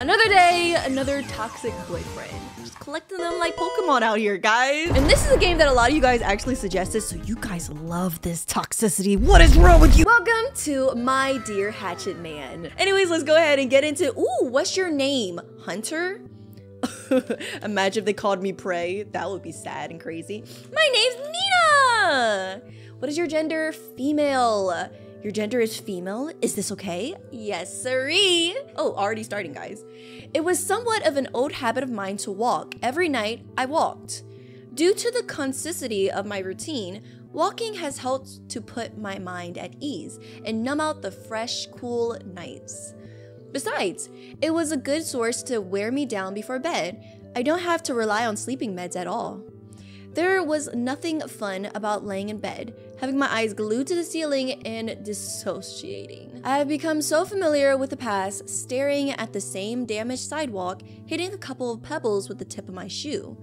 Another day, another toxic boyfriend. Just collecting them like Pokemon out here, guys. And this is a game that a lot of you guys actually suggested, so you guys love this toxicity. What is wrong with you? Welcome to my Dear Hatchet Man. Anyways, let's go ahead and get into, ooh, what's your name? Hunter? Imagine if they called me Prey. That would be sad and crazy. My name's Nina! What is your gender? Female. Your gender is female? Is this okay? Yes, sirree. Oh, already starting, guys. It was somewhat of an old habit of mine to walk. Every night, I walked. Due to the consistency of my routine, walking has helped to put my mind at ease and numb out the fresh, cool nights. Besides, it was a good source to wear me down before bed. I don't have to rely on sleeping meds at all. There was nothing fun about laying in bed, having my eyes glued to the ceiling and dissociating. I have become so familiar with the past, staring at the same damaged sidewalk, hitting a couple of pebbles with the tip of my shoe.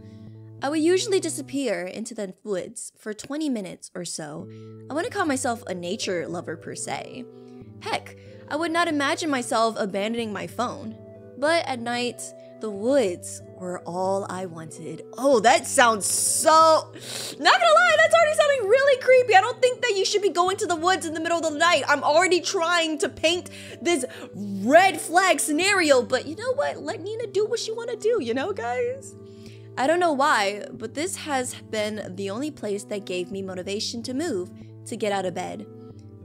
I would usually disappear into the woods for 20 minutes or so. I wouldn't call myself a nature lover per se. Heck, I would not imagine myself abandoning my phone. But at night, the woods were all I wanted. Oh, that sounds so... Not gonna lie, that's already sounding really creepy. I don't think that you should be going to the woods in the middle of the night. I'm already trying to paint this red flag scenario, but you know what? Let Nina do what she wanna do, you know, guys? I don't know why, but this has been the only place that gave me motivation to move, to get out of bed.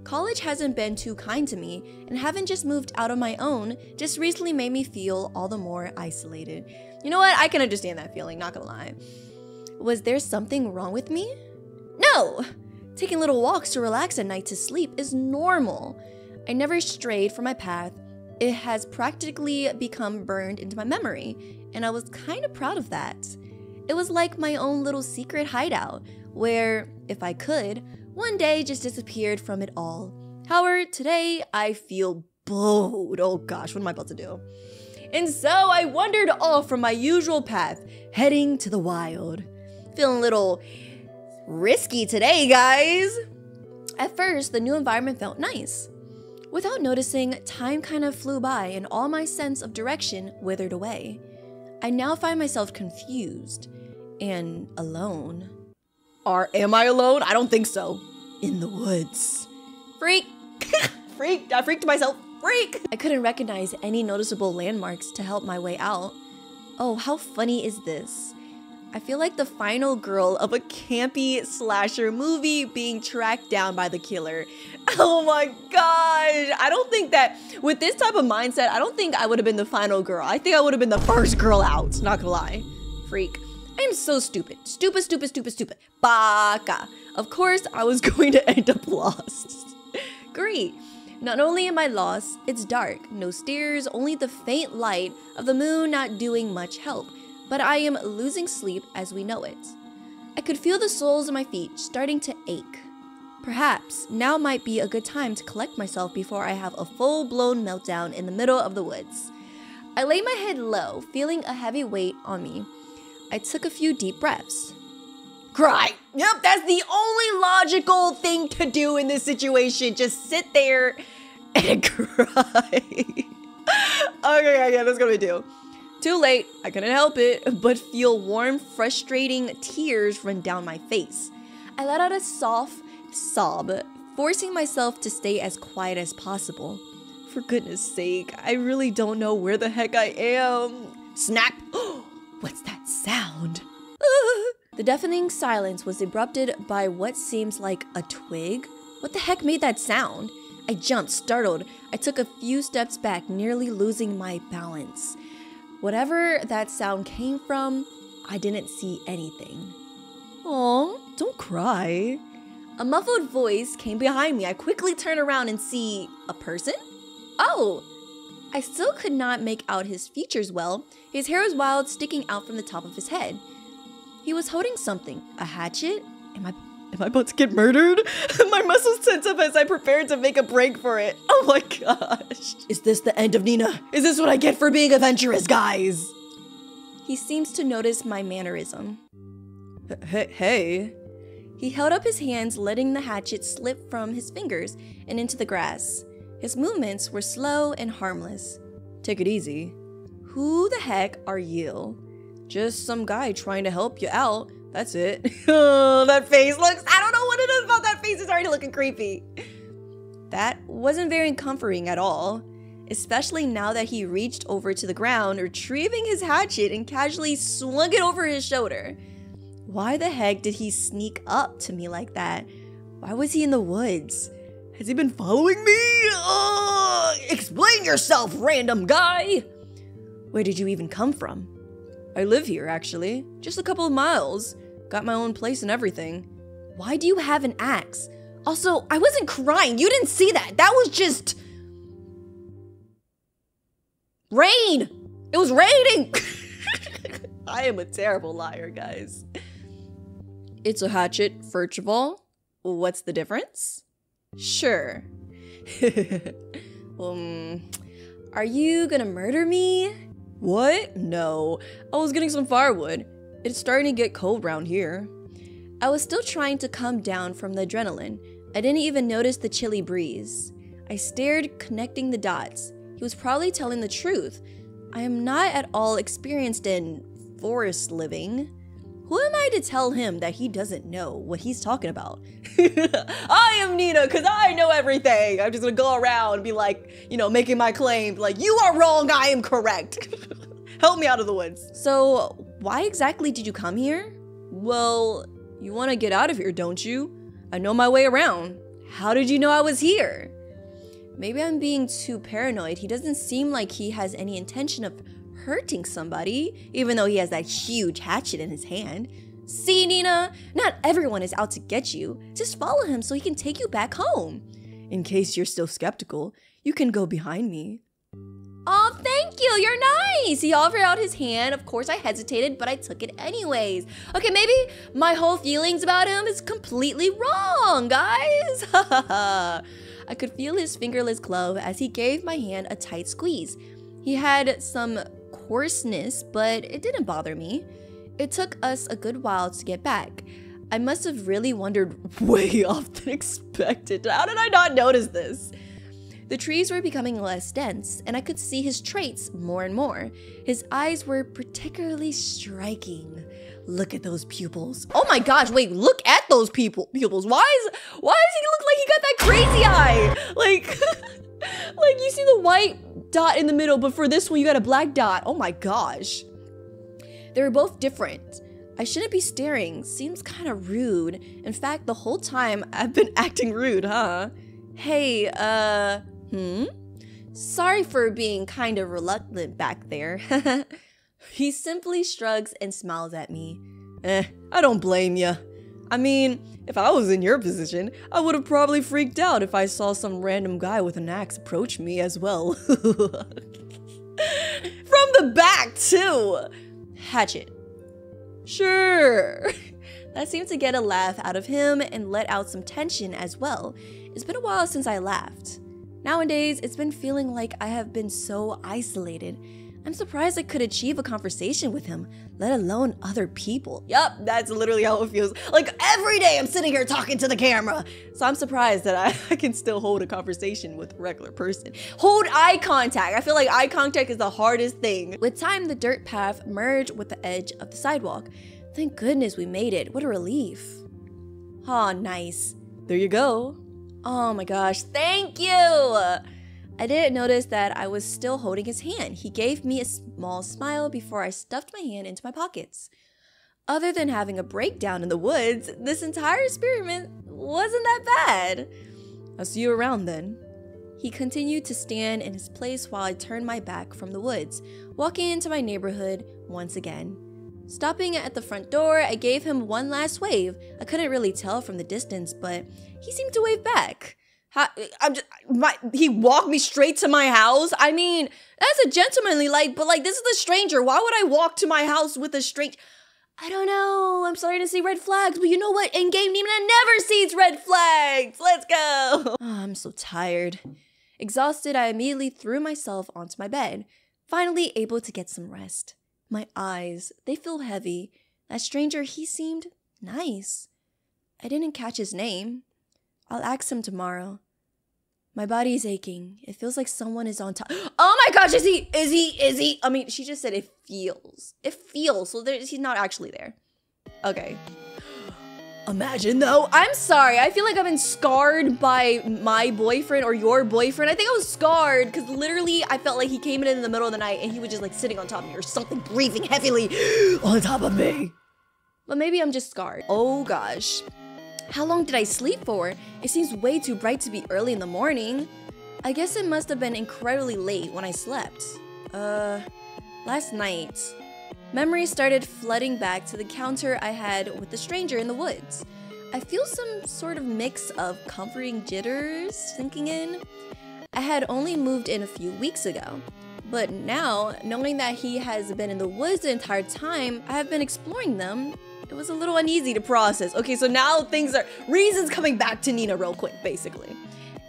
College hasn't been too kind to me, and having just moved out on my own just recently made me feel all the more isolated. You know what? I can understand that feeling, not gonna lie. Was there something wrong with me? No! Taking little walks to relax at night to sleep is normal. I never strayed from my path. It has practically become burned into my memory, and I was kind of proud of that. It was like my own little secret hideout, where, if I could, one day just disappeared from it all. However, today I feel bold. Oh gosh, what am I about to do? And so I wandered off from my usual path, heading to the wild. Feeling a little risky today, guys. At first, the new environment felt nice. Without noticing, time kind of flew by and all my sense of direction withered away. I now find myself confused and alone. Am I alone? I don't think so. In the woods. Freak! Freak! I freaked myself. Freak! I couldn't recognize any noticeable landmarks to help my way out. Oh, how funny is this? I feel like the final girl of a campy slasher movie being tracked down by the killer. Oh my gosh! I don't think that, with this type of mindset, I don't think I would have been the final girl. I think I would have been the first girl out. Not gonna lie. Freak. I am so stupid. Stupid, stupid, stupid, stupid. Baka. Of course, I was going to end up lost. Great. Not only am I lost, it's dark. No stairs, only the faint light of the moon not doing much help. But I am losing sleep as we know it. I could feel the soles of my feet starting to ache. Perhaps now might be a good time to collect myself before I have a full-blown meltdown in the middle of the woods. I lay my head low, feeling a heavy weight on me. I took a few deep breaths. Cry! Yep, that's the only logical thing to do in this situation. Just sit there and cry. Okay, that's gonna do. Too late, I couldn't help it, but feel warm, frustrating tears run down my face. I let out a soft sob, forcing myself to stay as quiet as possible. For goodness sake, I really don't know where the heck I am. Snap! What's that sound? The deafening silence was erupted by what seems like a twig. What the heck made that sound? I jumped, startled. I took a few steps back, nearly losing my balance. Whatever that sound came from, I didn't see anything. Aw, don't cry. A muffled voice came behind me. I quickly turned around and see a person? Oh! I still could not make out his features well. His hair was wild, sticking out from the top of his head. He was holding something. A hatchet? Am I about to get murdered? My muscles tense up as I prepared to make a break for it. Oh my gosh. Is this the end of Nina? Is this what I get for being adventurous, guys? He seems to notice my mannerism. Hey. He held up his hands, letting the hatchet slip from his fingers and into the grass. His movements were slow and harmless. Take it easy. Who the heck are you? Just some guy trying to help you out. That's it. Oh, that face looks, I don't know what it is about that face. It's already looking creepy. That wasn't very comforting at all, especially now that he reached over to the ground, retrieving his hatchet and casually swung it over his shoulder. Why the heck did he sneak up to me like that? Why was he in the woods? Has he been following me? Explain yourself, random guy! Where did you even come from? I live here, actually. Just a couple of miles. Got my own place and everything. Why do you have an axe? Also, I wasn't crying. You didn't see that. That was just... rain! It was raining! I am a terrible liar, guys. It's a hatchet, first of all. What's the difference? Sure. Are you gonna murder me? What? No. I was getting some firewood. It's starting to get cold around here. I was still trying to come down from the adrenaline. I didn't even notice the chilly breeze. I stared, connecting the dots. He was probably telling the truth. I am not at all experienced in forest living. Who am I to tell him that he doesn't know what he's talking about? I am Nina, because I know everything. I'm just gonna go around and be like, you know, making my claim, like, you are wrong, I am correct. Help me out of the woods. So, why exactly did you come here? Well, you want to get out of here, don't you? I know my way around. How did you know I was here? Maybe I'm being too paranoid. He doesn't seem like he has any intention of hurting somebody, even though he has that huge hatchet in his hand. See, Nina? Not everyone is out to get you. Just follow him so he can take you back home. In case you're still skeptical, you can go behind me. Oh, thank you. You're nice. He offered out his hand. Of course, I hesitated, but I took it anyways. Okay, maybe my whole feelings about him is completely wrong, guys. I could feel his fingerless glove as he gave my hand a tight squeeze. He had some coarseness, but it didn't bother me. It took us a good while to get back. I must have really wandered way off than expected. How did I not notice this? The trees were becoming less dense, and I could see his traits more and more. His eyes were particularly striking. Look at those pupils. Oh my gosh, wait, look at those pupils. Why does he look like he got that crazy eye? Like, like you see the white dot in the middle, but for this one, you got a black dot. Oh my gosh. They were both different. I shouldn't be staring. Seems kind of rude. In fact, the whole time, I've been acting rude, huh? Hey, Sorry for being kind of reluctant back there. He simply shrugs and smiles at me. I don't blame you. I mean, if I was in your position, I would have probably freaked out if I saw some random guy with an axe approach me as well. From the back, too! Hatchet. Sure. That seemed to get a laugh out of him and let out some tension as well. It's been a while since I laughed. Nowadays, it's been feeling like I have been so isolated. I'm surprised I could achieve a conversation with him, let alone other people. Yup, that's literally how it feels. Like every day I'm sitting here talking to the camera. So I'm surprised that I can still hold a conversation with a regular person. Hold eye contact. I feel like eye contact is the hardest thing. With time, the dirt path merged with the edge of the sidewalk. Thank goodness we made it. What a relief. Aw, nice. There you go. Oh my gosh, thank you! I didn't notice that I was still holding his hand. He gave me a small smile before I stuffed my hand into my pockets. Other than having a breakdown in the woods, this entire experiment wasn't that bad. I'll see you around then. He continued to stand in his place while I turned my back from the woods, walking into my neighborhood once again. Stopping at the front door, I gave him one last wave. I couldn't really tell from the distance, but he seemed to wave back. He walked me straight to my house? I mean, that's a gentlemanly, but this is a stranger. Why would I walk to my house with a stranger? I don't know. I'm starting to see red flags, but you know what? In-game Nina never sees red flags. Let's go. Oh, I'm so tired. Exhausted, I immediately threw myself onto my bed, finally able to get some rest. My eyes, they feel heavy. That stranger, he seemed nice. I didn't catch his name. I'll ask him tomorrow. My body is aching. It feels like someone is on top. Oh my gosh, is he? I mean, she just said it feels. It feels, so he's not actually there. Okay. Imagine though. I'm sorry, I feel like I've been scarred by my boyfriend or your boyfriend. I think I was scarred because literally I felt like he came in the middle of the night and he was just like sitting on top of me or something, breathing heavily on top of me. But maybe I'm just scarred. Oh gosh. How long did I sleep for? It seems way too bright to be early in the morning. I guess it must have been incredibly late when I slept. Last night. Memories started flooding back to the encounter I had with the stranger in the woods. I feel some sort of mix of comforting jitters sinking in. I had only moved in a few weeks ago, but now, knowing that he has been in the woods the entire time I have been exploring them, it was a little uneasy to process. Okay, so now reasons coming back to Nenaa real quick, basically.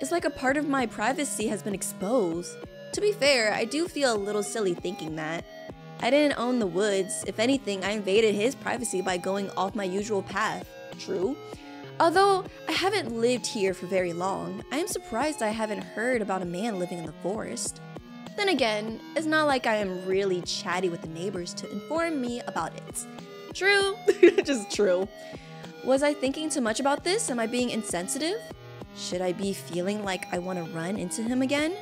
It's like a part of my privacy has been exposed. To be fair, I do feel a little silly thinking that. I didn't own the woods. If anything, I invaded his privacy by going off my usual path. True. Although I haven't lived here for very long, I am surprised I haven't heard about a man living in the forest. Then again, it's not like I am really chatty with the neighbors to inform me about it. True. Just true. Was I thinking too much about this? Am I being insensitive? Should I be feeling like I want to run into him again?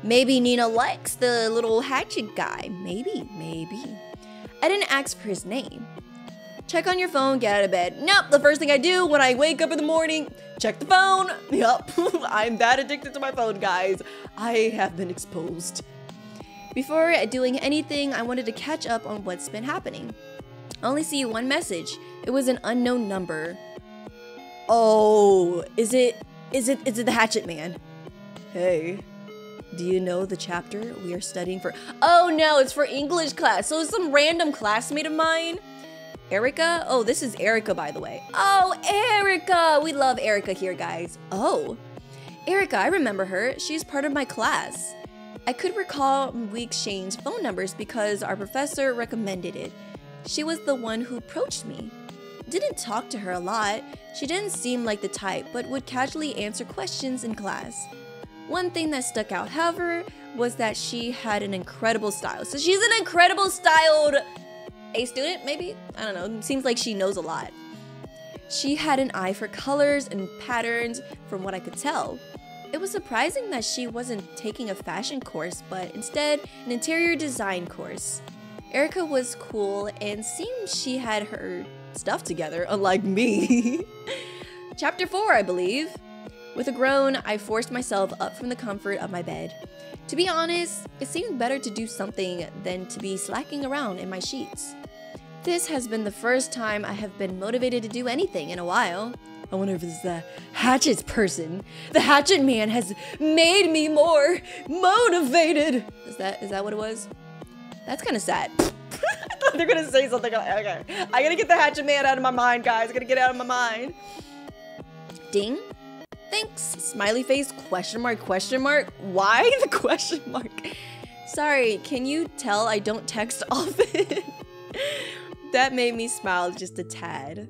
Maybe Nenaa likes the little hatchet guy. Maybe. I didn't ask for his name. Check on your phone, get out of bed. Nope, the first thing I do when I wake up in the morning, check the phone. Yup, I'm that addicted to my phone, guys. I have been exposed. Before doing anything, I wanted to catch up on what's been happening. I only see one message. It was an unknown number. Oh, is it the Hatchet Man? Hey. Do you know the chapter we are studying for? Oh no, it's for English class. So it's some random classmate of mine. Erica? Oh, this is Erica, by the way. Oh, Erica! We love Erica here, guys. Oh, Erica, I remember her. She's part of my class. I could recall we exchanged phone numbers because our professor recommended it. She was the one who approached me. Didn't talk to her a lot. She didn't seem like the type, but would casually answer questions in class. One thing that stuck out, however, was that she had an incredible style. So she's an incredible styled A student, maybe? I don't know. Seems like she knows a lot. She had an eye for colors and patterns, from what I could tell. It was surprising that she wasn't taking a fashion course, but instead an interior design course. Erica was cool and seemed she had her stuff together, unlike me. Chapter 4, I believe. With a groan, I forced myself up from the comfort of my bed. To be honest, it seemed better to do something than to be slacking around in my sheets. This has been the first time I have been motivated to do anything in a while. I wonder if it's the Hatchet person. The Hatchet Man has made me more motivated. Is that what it was? That's kind of sad. I thought they're gonna say something like, okay. I gotta get the Hatchet Man out of my mind, guys. I gotta get it out of my mind. Ding. Thanks. Smiley face, question mark, question mark. Why the question mark? Sorry, can you tell I don't text often? That made me smile just a tad.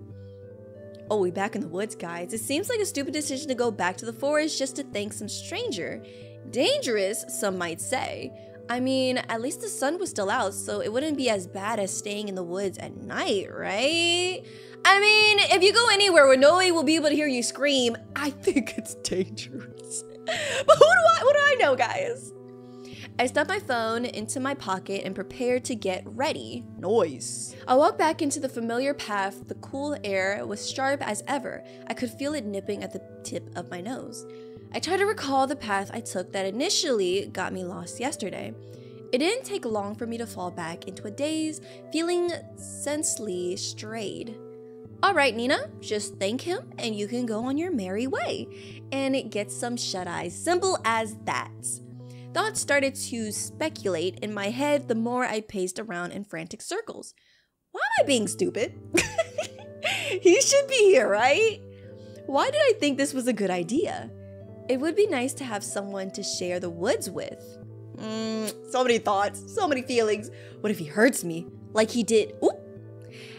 Oh, we back in the woods, guys. It seems like a stupid decision to go back to the forest just to thank some stranger. Dangerous, some might say. I mean, at least the sun was still out, so it wouldn't be as bad as staying in the woods at night, right? I mean, if you go anywhere where nobody will be able to hear you scream, I think it's dangerous. But what do I know, guys? I stuffed my phone into my pocket and prepared to get ready. Nice. I walked back into the familiar path. The cool air was sharp as ever. I could feel it nipping at the tip of my nose. I tried to recall the path I took that initially got me lost yesterday. It didn't take long for me to fall back into a daze, feeling sensely strayed. Alright, Nenaa, just thank him and you can go on your merry way. And it gets some shut-eyes, simple as that. Thoughts started to speculate in my head the more I paced around in frantic circles. Why am I being stupid? He should be here, right? Why did I think this was a good idea? It would be nice to have someone to share the woods with. So many thoughts, so many feelings. What if he hurts me like he did? Ooh.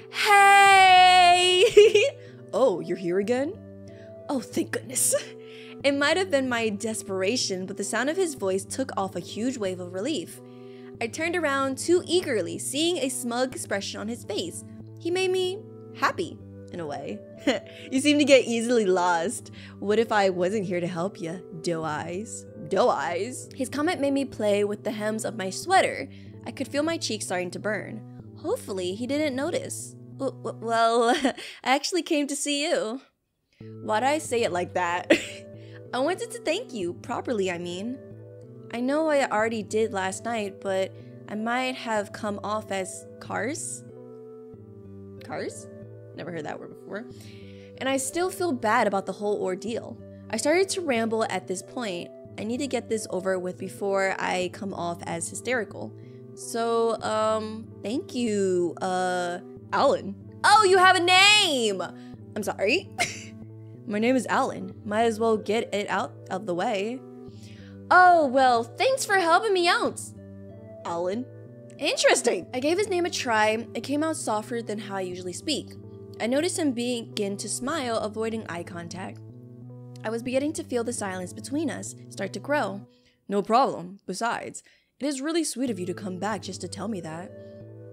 Hey! Oh, you're here again? Oh, thank goodness. It might have been my desperation, but the sound of his voice took off a huge wave of relief. I turned around too eagerly, seeing a smug expression on his face. He made me happy, in a way. You seem to get easily lost. What if I wasn't here to help you, doe eyes? Doe eyes? His comment made me play with the hems of my sweater. I could feel my cheeks starting to burn. Hopefully, he didn't notice. Well, I actually came to see you. Why'd I say it like that? I wanted to thank you, properly I mean. I know I already did last night, but I might have come off as Cars? Never heard that word before. And I still feel bad about the whole ordeal. I started to ramble at this point. I need to get this over with before I come off as hysterical. So, thank you, Alan. Oh, you have a name! I'm sorry. My name is Alan. Might as well get it out of the way. Oh, well, thanks for helping me out, Alan. Interesting. I gave his name a try. It came out softer than how I usually speak. I noticed him begin to smile, avoiding eye contact. I was beginning to feel the silence between us start to grow. No problem. Besides, it is really sweet of you to come back just to tell me that.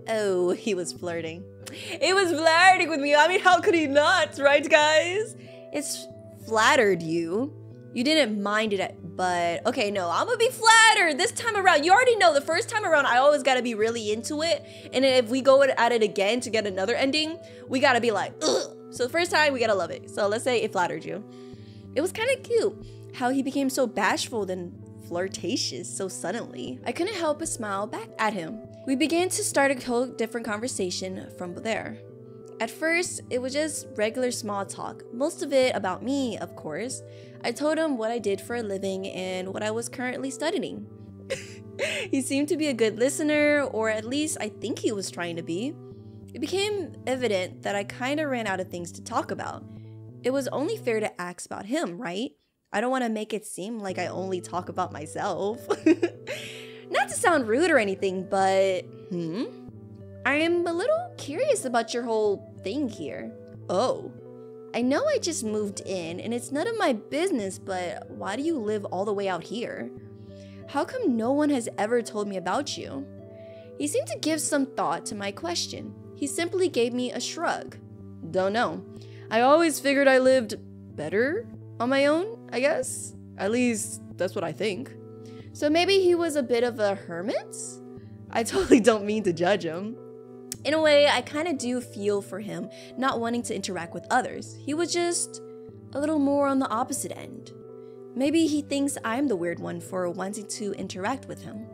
Oh, he was flirting. He was flirting with me. I mean, how could he not, right, guys? It's flattered you. You didn't mind it, but okay, no, I'm gonna be flattered this time around. You already know the first time around, I always gotta be really into it. And then if we go at it again to get another ending, we gotta be like, ugh. So the first time, we gotta love it. So let's say it flattered you. It was kind of cute how he became so bashful then flirtatious so suddenly. I couldn't help but smile back at him. We began to start a whole different conversation from there. At first, it was just regular small talk, most of it about me, of course. I told him what I did for a living and what I was currently studying. He seemed to be a good listener, or at least I think he was trying to be. It became evident that I kind of ran out of things to talk about. It was only fair to ask about him, right? I don't want to make it seem like I only talk about myself. Not to sound rude or anything, but I am a little curious about your whole thing here. Oh. I know I just moved in and it's none of my business, but why do you live all the way out here? How come no one has ever told me about you? He seemed to give some thought to my question. He simply gave me a shrug. Don't know. I always figured I lived better on my own, I guess. At least that's what I think. So maybe he was a bit of a hermit? I totally don't mean to judge him. In a way, I kind of do feel for him not wanting to interact with others. He was just a little more on the opposite end. Maybe he thinks I'm the weird one for wanting to interact with him.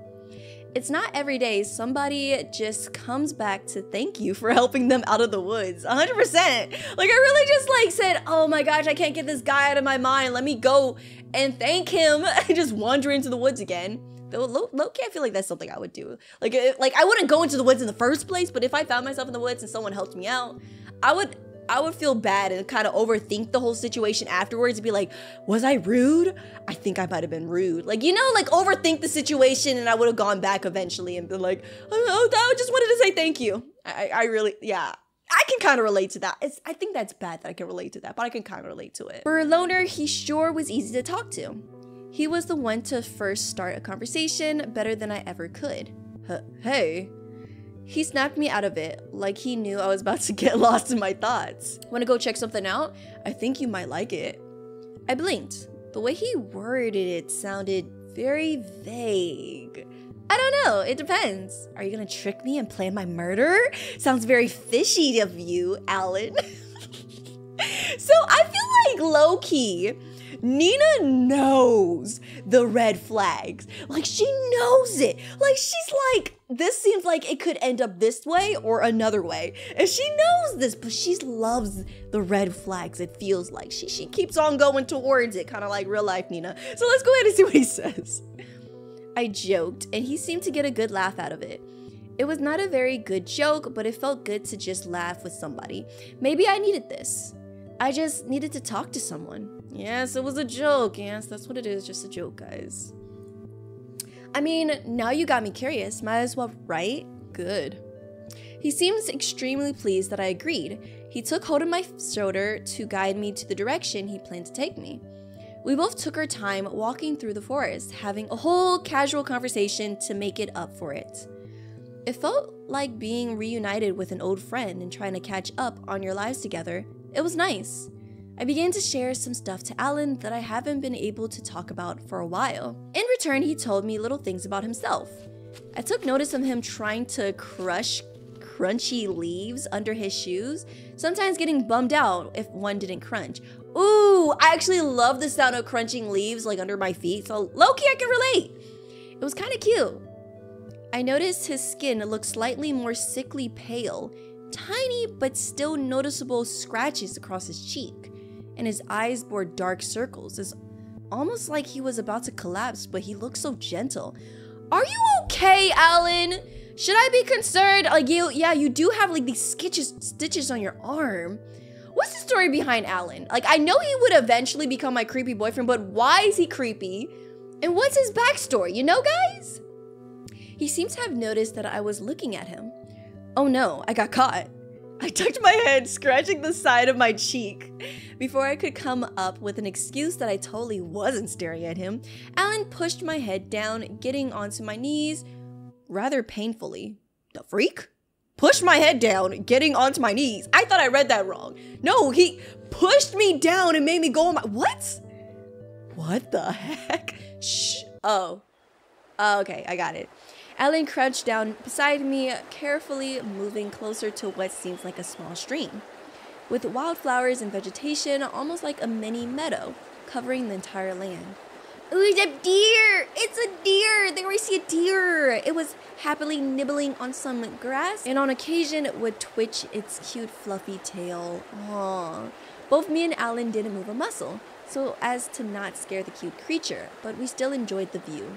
It's not every day somebody just comes back to thank you for helping them out of the woods. 100%. Like, I really just like said, oh my gosh, I can't get this guy out of my mind. Let me go and thank him and just wander into the woods again. Though low-key, I feel like that's something I would do. Like I wouldn't go into the woods in the first place, but if I found myself in the woods and someone helped me out, I would feel bad and kind of overthink the whole situation afterwards and be like, was I rude? I think I might have been rude. Like, you know, like overthink the situation, and I would have gone back eventually and been like, oh, I just wanted to say thank you. I really, yeah. I can kind of relate to that. I think that's bad that I can relate to that, but I can kind of relate to it. For a loner, he sure was easy to talk to. He was the one to first start a conversation better than I ever could. Hey. He snapped me out of it, like he knew I was about to get lost in my thoughts. Wanna go check something out? I think you might like it. I blinked. The way he worded it sounded very vague. I don't know, it depends. Are you gonna trick me and plan my murder? Sounds very fishy of you, Alan. So I feel like low-key, Nina knows the red flags. Like, she knows it. Like, she's like, this seems like it could end up this way or another way. And she knows this, but she loves the red flags, it feels like. She keeps on going towards it, kind of like real life Nina. So let's go ahead and see what he says. I joked, and he seemed to get a good laugh out of it. It was not a very good joke, but it felt good to just laugh with somebody. Maybe I needed this. I just needed to talk to someone. Yes, it was a joke. Yes, that's what it is, just a joke, guys. I mean, now you got me curious. Might as well, right? Good. He seems extremely pleased that I agreed. He took hold of my shoulder to guide me to the direction he planned to take me. We both took our time walking through the forest, having a whole casual conversation to make it up for it. It felt like being reunited with an old friend and trying to catch up on your lives together. It was nice. I began to share some stuff to Alan that I haven't been able to talk about for a while. In return, he told me little things about himself. I took notice of him trying to crush crunchy leaves under his shoes, sometimes getting bummed out if one didn't crunch. Ooh, I actually love the sound of crunching leaves like under my feet, so low-key I can relate. It was kind of cute. I noticed his skin looked slightly more sickly pale, tiny but still noticeable scratches across his cheek, and his eyes bore dark circles. It's almost like he was about to collapse, but he looked so gentle. Are you okay, Alan? Should I be concerned? Like you do have like these stitches on your arm. What's the story behind Alan? Like, I know he would eventually become my creepy boyfriend, but why is he creepy? And what's his backstory, you know, guys? He seems to have noticed that I was looking at him. Oh no, I got caught. I tucked my head, scratching the side of my cheek. Before I could come up with an excuse that I totally wasn't staring at him, Alan pushed my head down, getting onto my knees rather painfully. The freak? Pushed my head down, getting onto my knees. I thought I read that wrong. No, he pushed me down and made me go on my— What? What the heck? Shh. Oh, okay, I got it. Alan crouched down beside me, carefully moving closer to what seems like a small stream, with wildflowers and vegetation almost like a mini meadow, covering the entire land. Ooh, it's a deer! It's a deer! There we see a deer! It was happily nibbling on some grass, and on occasion it would twitch its cute fluffy tail. Aww. Both me and Alan didn't move a muscle, so as to not scare the cute creature, but we still enjoyed the view.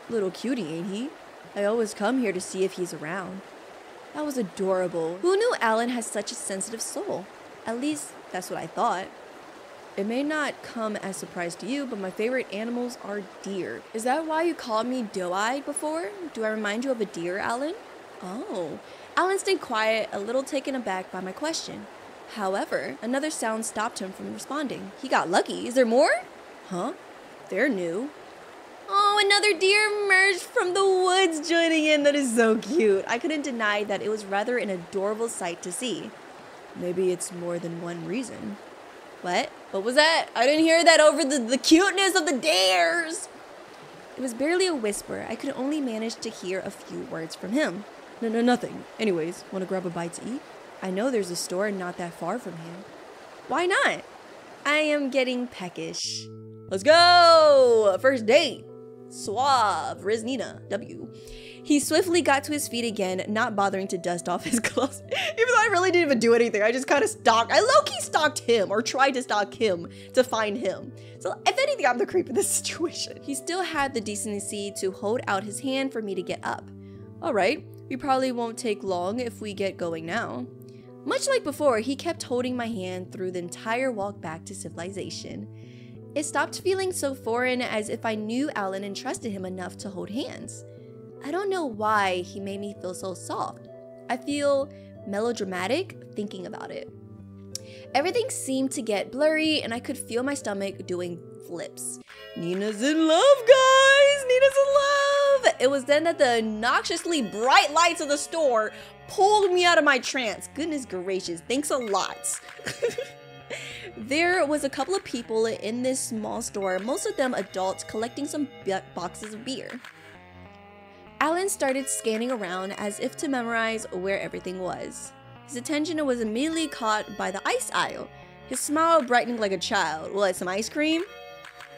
Little cutie, ain't he? I always come here to see if he's around. That was adorable. Who knew Alan has such a sensitive soul? At least, that's what I thought. It may not come as a surprise to you, but my favorite animals are deer. Is that why you called me doe-eyed before? Do I remind you of a deer, Alan? Oh. Alan stayed quiet, a little taken aback by my question. However, another sound stopped him from responding. He got lucky. Is there more? Huh? They're new. Oh, another deer emerged from the woods joining in. That is so cute. I couldn't deny that it was rather an adorable sight to see. Maybe it's more than one reason. What? What was that? I didn't hear that over the cuteness of the deers. It was barely a whisper. I could only manage to hear a few words from him. No, nothing. Anyways, want to grab a bite to eat? I know there's a store not that far from here. Why not? I am getting peckish. Let's go! First date. Suave. Riz Nina. W. He swiftly got to his feet again, not bothering to dust off his clothes. Even though I really didn't even do anything, I just kind of stalked. I low-key stalked him, or tried to stalk him to find him. So if anything, I'm the creep in this situation. He still had the decency to hold out his hand for me to get up. All right, we probably won't take long if we get going now. Much like before, he kept holding my hand through the entire walk back to civilization. It stopped feeling so foreign, as if I knew Alan and trusted him enough to hold hands. I don't know why he made me feel so soft. I feel melodramatic thinking about it. Everything seemed to get blurry and I could feel my stomach doing flips. Nina's in love, guys! Nina's in love! It was then that the obnoxiously bright lights of the store pulled me out of my trance. Goodness gracious, thanks a lot. There was a couple of people in this small store, most of them adults, collecting some boxes of beer. Alan started scanning around as if to memorize where everything was. His attention was immediately caught by the ice aisle, his smile brightening like a child. What, some ice cream?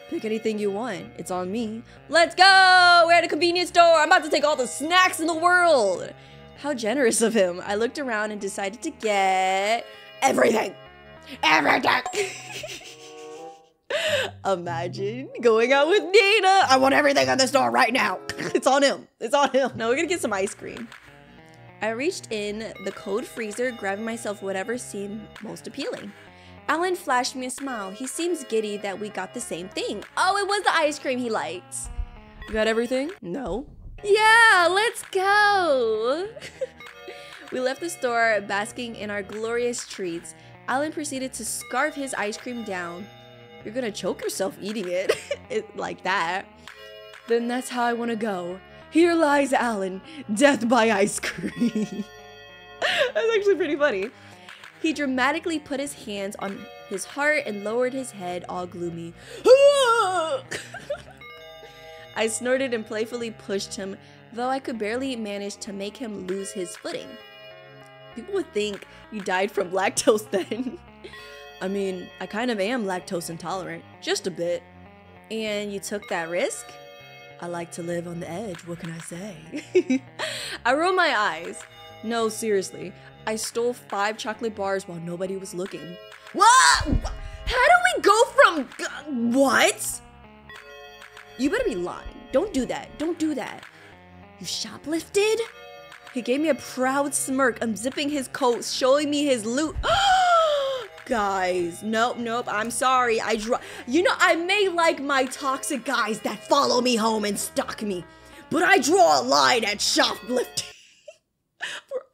Pick anything you want. It's on me. Let's go! We're at a convenience store. I'm about to take all the snacks in the world. How generous of him. I looked around and decided to get everything. Everything! Imagine going out with Nina. I want everything in the store right now. It's on him. It's on him. No, we're gonna get some ice cream. I reached in the cold freezer, grabbing myself whatever seemed most appealing. Alan flashed me a smile. He seems giddy that we got the same thing. Oh, it was the ice cream he liked. You got everything? No. Yeah, let's go. We left the store basking in our glorious treats. Alan proceeded to scarf his ice cream down. you're gonna choke yourself eating it, like that. Then that's how I wanna go. Here lies Alan, death by ice cream. That's actually pretty funny. He dramatically put his hands on his heart and lowered his head, all gloomy. I snorted and playfully pushed him, though I could barely manage to make him lose his footing. People would think you died from lactose then. I mean, I kind of am lactose intolerant, just a bit. And you took that risk? I like to live on the edge, what can I say? I rolled my eyes. No, seriously. I stole 5 chocolate bars while nobody was looking. What? How do we go from... What? You better be lying. Don't do that. Don't do that. You shoplifted? He gave me a proud smirk, unzipping his coat, showing me his loot. Guys, nope, I'm sorry. You know, I may like my toxic guys that follow me home and stalk me, but I draw a line at shoplifting.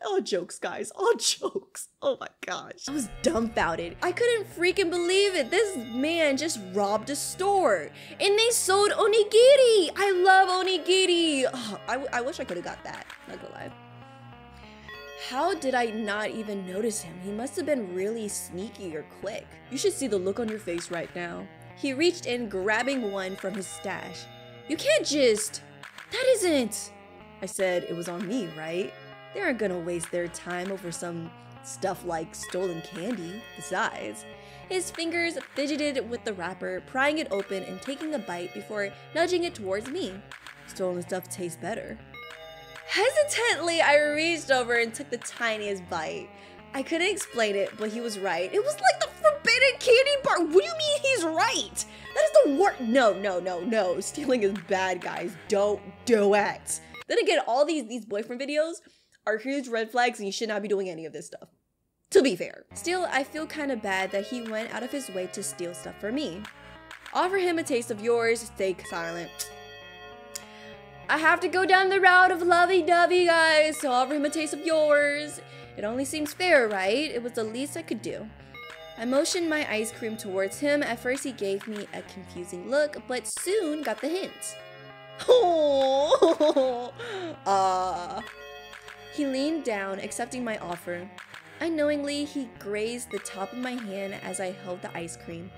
All jokes, guys, all jokes. Oh my gosh. I was dumbfounded. I couldn't freaking believe it. This man just robbed a store and they sold onigiri. I love onigiri. Oh, I wish I could have got that, not gonna lie. How did I not even notice him? He must have been really sneaky or quick. You should see the look on your face right now. He reached in, grabbing one from his stash. You can't just... That isn't... I said it was on me, right? They aren't gonna waste their time over some stuff like stolen candy. Besides, his fingers fidgeted with the wrapper, prying it open and taking a bite before nudging it towards me. Stolen stuff tastes better. Hesitantly, I reached over and took the tiniest bite. I couldn't explain it, but he was right. It was like the forbidden candy bar. What do you mean he's right? That is the worst. No. Stealing is bad, guys. Don't do it. Then again, all these boyfriend videos are huge red flags and you should not be doing any of this stuff. To be fair. Still, I feel kind of bad that he went out of his way to steal stuff for me. Offer him a taste of yours, stay silent. I have to go down the route of lovey-dovey, guys, so offer him a taste of yours. It only seems fair, right? It was the least I could do. I motioned my ice cream towards him. At first, he gave me a confusing look, but soon got the hint. Oh, He leaned down, accepting my offer. Unknowingly, he grazed the top of my hand as I held the ice cream.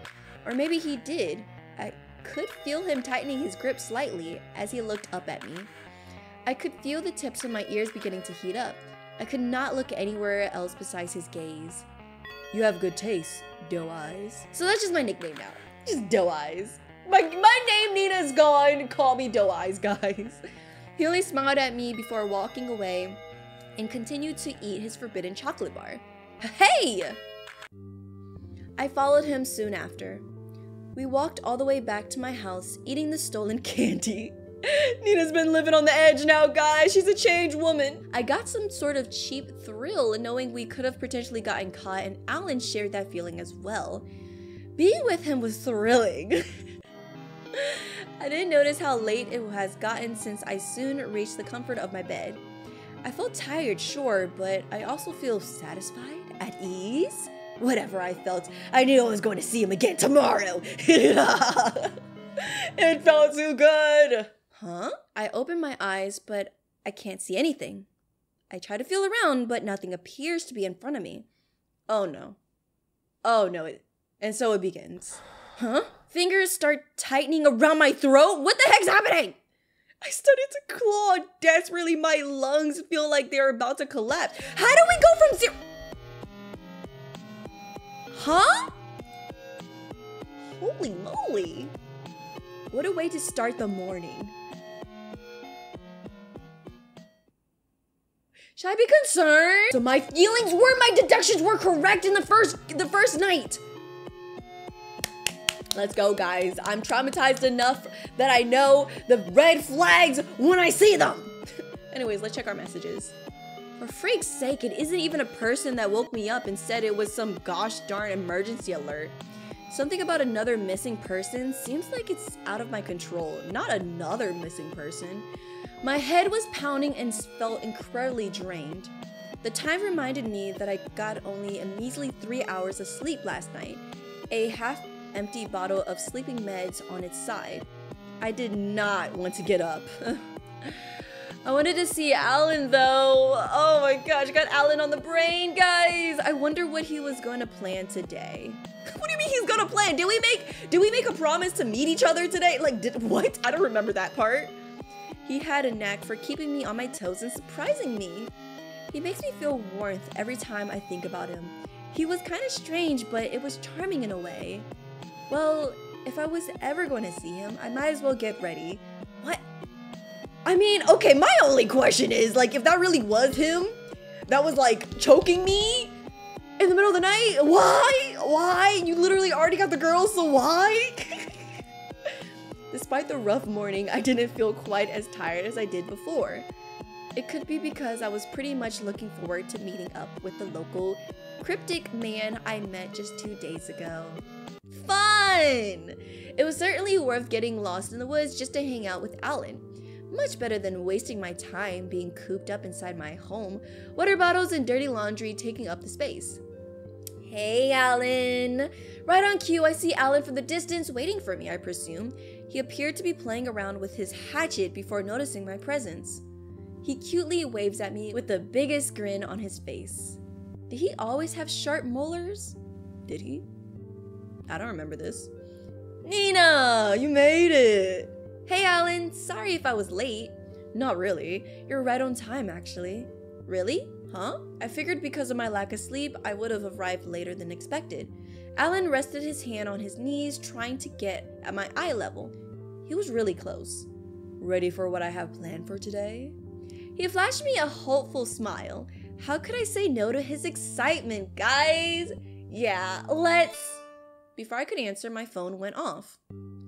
Or maybe he did. I could feel him tightening his grip slightly as he looked up at me. I could feel the tips of my ears beginning to heat up. I could not look anywhere else besides his gaze. You have good taste, doe eyes. So that's just my nickname now. Just doe eyes. My name Nina is gone. Call me doe eyes, guys. He only smiled at me before walking away and continued to eat his forbidden chocolate bar. Hey! I followed him soon after. We walked all the way back to my house, eating the stolen candy. Nina's been living on the edge now, guys. She's a changed woman. I got some sort of cheap thrill knowing we could have potentially gotten caught, and Alan shared that feeling as well. Being with him was thrilling. I didn't notice how late it has gotten since I soon reached the comfort of my bed. I felt tired, sure, but I also feel satisfied, at ease. Whatever I felt, I knew I was going to see him again tomorrow. It felt too good. Huh? I opened my eyes, but I can't see anything. I try to feel around, but nothing appears to be in front of me. Oh no. Oh no. And so it begins. Huh? Fingers start tightening around my throat? What the heck's happening? I started to claw desperately. My lungs feel like they're about to collapse. How do we go from zero? Huh? Holy moly. What a way to start the morning. Should I be concerned? So my feelings were, my deductions were correct in the first night. Let's go, guys. I'm traumatized enough that I know the red flags when I see them. Anyways, let's check our messages. For freak's sake, it isn't even a person that woke me up and said it was some gosh darn emergency alert. Something about another missing person seems like it's out of my control. Not another missing person. My head was pounding and felt incredibly drained. The time reminded me that I got only a measly 3 hours of sleep last night. A half empty bottle of sleeping meds on its side. I did not want to get up. I wanted to see Alan though. Oh my gosh, got Alan on the brain, guys. I wonder what he was going to plan today. What do you mean he's gonna plan? Did we make a promise to meet each other today? Like, what? I don't remember that part. He had a knack for keeping me on my toes and surprising me. He makes me feel warmth every time I think about him. He was kind of strange, but it was charming in a way. Well, if I was ever going to see him, I might as well get ready. What? I mean, okay, my only question is, like, if that really was him, that was like choking me in the middle of the night, why? Why? You literally already got the girl, so why? Despite the rough morning, I didn't feel quite as tired as I did before. It could be because I was pretty much looking forward to meeting up with the local cryptic man I met just 2 days ago. Fun! It was certainly worth getting lost in the woods just to hang out with Alan. Much better than wasting my time being cooped up inside my home, water bottles and dirty laundry taking up the space. Hey, Alan! Right on cue, I see Alan from the distance waiting for me, I presume. He appeared to be playing around with his hatchet before noticing my presence. He cutely waves at me with the biggest grin on his face. Did he always have sharp molars? Did he? I don't remember this. Nina, you made it! Hey, Alan, sorry if I was late. Not really. You're right on time, actually. Really? Huh? I figured because of my lack of sleep, I would have arrived later than expected. Alan rested his hand on his knees, trying to get at my eye level. He was really close. Ready for what I have planned for today? He flashed me a hopeful smile. How could I say no to his excitement, guys? Yeah, let's... Before I could answer, my phone went off.